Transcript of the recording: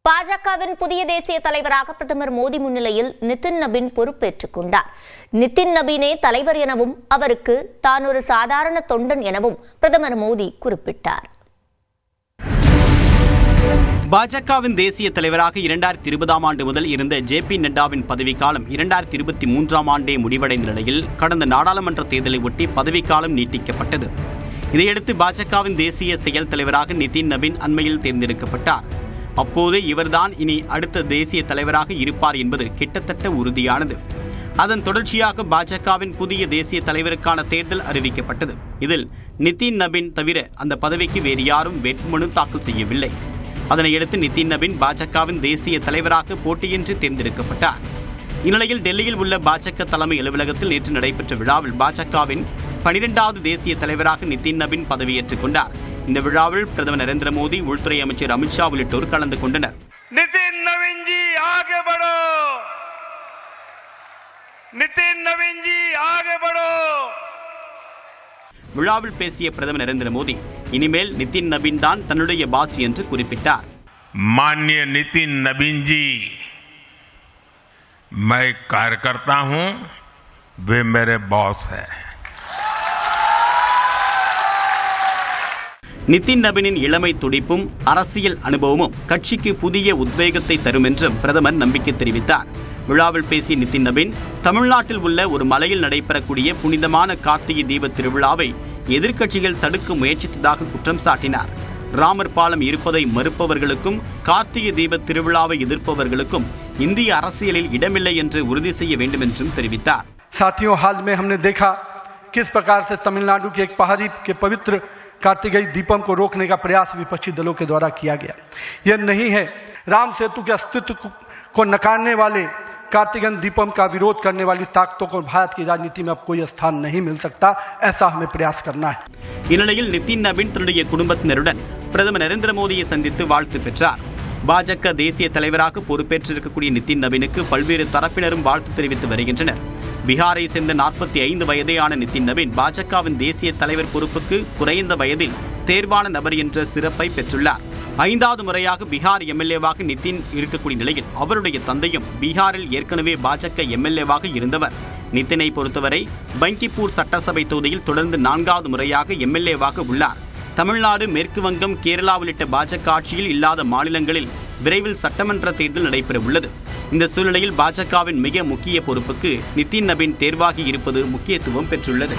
பாஜகவின் புதிய தேசிய தலைவராக பிரதமர் மோடி முன்னிலையில் நிதின் நபீன் பொறுப்பேற்றுக் கொண்டார். நிதின் நபீனே தலைவர் எனவும் அவருக்கு தான் ஒரு சாதாரண தொண்டன் எனவும் பிரதமர் மோடி குறிப்பிட்டார். பாஜகவின் தேசிய தலைவராக 2020ஆம் ஆண்டு முதல் இருந்த ஜே.பி. நட்டாவின் பதவிக்காலம் 2023ஆம் ஆண்டே முடிவடைந்த நிலையில் கடந்த நாடாளுமன்ற தேர்தலை ஒட்டி பதவிக்காலம் நீட்டிக்கப்பட்டது. இதையடுத்து பாஜகவின் தேசிய செயல் தலைவராக நிதின் நபீன் அண்மையில் தேர்ந்தெடுக்கப்பட்டார். அப்போது இவர்தான் இனி அடுத்த தேசிய தலைவராக இருப்பார் என்பது கிட்டத்தட்ட உறுதியானது. அதன் தொடர்ச்சியாக பாஜகவின் புதிய தேசிய தலைவருக்கான தேர்தல் அறிவிக்கப்பட்டது. இதில் நிதின் நபீன் தவிர அந்த பதவிக்கு வேறு யாரும் வேட்புமனு தாக்கல் செய்யவில்லை. அதனையடுத்து நிதின் நபீன் பாஜகவின் தேசிய தலைவராக போட்டியின்றி தேர்ந்தெடுக்கப்பட்டார். இந்நிலையில் டெல்லியில் உள்ள பாஜக தலைமை அலுவலகத்தில் நேற்று நடைபெற்ற விழாவில் பாஜகவின் 12வது தேசிய தலைவராக நிதின் நபீன் பதவியேற்றுக் கொண்டார். இந்த விழாவில் பிரதமர் நரேந்திர மோடி, உள்துறை அமைச்சர் அமித்ஷா உள்ளிட்டோர் கலந்து கொண்டனர். நிதின் நபீன் ஜி ஆகே படோ, நிதின் நபீன் ஜி ஆகே படோ. விழாவில் பேசிய பிரதமர் நரேந்திர மோடி இனிமேல் நிதின் நபீன் தான் தன்னுடைய பாஸ் என்று குறிப்பிட்டார். माननीय नितिन नबीन जी, मैं कार्यकर्ता हूं, वे मेरे बॉस हैं. நிதின் நபீனின் இளமை துடிப்பும் அரசியல் அனுபவமும் கட்சிக்கு புதிய உத்வேகத்தை தரும் என்றும் பிரதமர் நம்பிக்கை தெரிவித்தார். விழாவில் பேசிய நிதின் நபீன் தமிழ்நாட்டில் உள்ள ஒரு மலையில் நடைபெறக்கூடிய புனிதமான கார்த்திகை தீப திருவிழாவை எதிர்க்கட்சிகள் தடுக்க முயற்சித்ததாக குற்றம் சாட்டினார். ராமர் பாலம் இருப்பதை மறுப்பவர்களுக்கும் கார்த்திகை தீப திருவிழாவை எதிர்ப்பவர்களுக்கும் இந்திய அரசியலில் இடமில்லை என்று உறுதி செய்ய வேண்டும் என்றும் தெரிவித்தார். साथियों, हाल में हमने देखा किस प्रकार से तमिलनाडु के एक पहाड़ी के पवित्र कार्तिकेय दीपम को रोकने का प्रयास विपक्षी दलों के द्वारा किया गया. यह नहीं है. राम सेतु के अस्तित्व को नकारने वाले कार्तिकेय दीपम का विरोध करने वाली ताकतों को भारत की राजनीति में अब कोई स्थान नहीं मिल सकता. ऐसा हमें प्रयास करना है. இந்நிலையில் நிதின் நபீன் தன்னுடைய குடும்பத்தினருடன் பிரதமர் நரேந்திர மோடியை சந்தித்து வாழ்த்து பெற்றார். பாஜக தேசிய தலைவராக பொறுப்பேற்றிருக்கக்கூடிய நிதின் நபீனுக்கு பல்வேறு தரப்பினரும் வாழ்த்து தெரிவித்து வருகின்றனர். பீகாரை சேர்ந்த 45 வயதேயான நிதின் நபீன் பாஜகவின் தேசிய தலைவர் பொறுப்புக்கு குறைந்த வயதில் தேர்வான நபர் என்ற சிறப்பை பெற்றுள்ளார். 5வது முறையாக பீகார் எம்எல்ஏவாக நிதின் இருக்கக்கூடிய நிலையில் அவருடைய தந்தையும் பீகாரில் ஏற்கனவே பாஜக எம்எல்ஏவாக இருந்தவர். நிதினை பொறுத்தவரை பங்கிப்பூர் சட்டசபை தொகுதியில் தொடர்ந்து 4வது முறையாக எம்எல்ஏவாக உள்ளார். தமிழ்நாடு, மேற்கு வங்கம், கேரளா உள்ளிட்ட பாஜக ஆட்சியில் இல்லாத மாநிலங்களில் விரைவில் சட்டமன்ற தேர்தல் நடைபெற உள்ளது. இந்த சூழ்நிலையில் பாஜகவின் மிக முக்கிய பொறுப்புக்கு நிதின் நபீன் தேர்வாகி இருப்பது முக்கியத்துவம் பெற்றுள்ளது.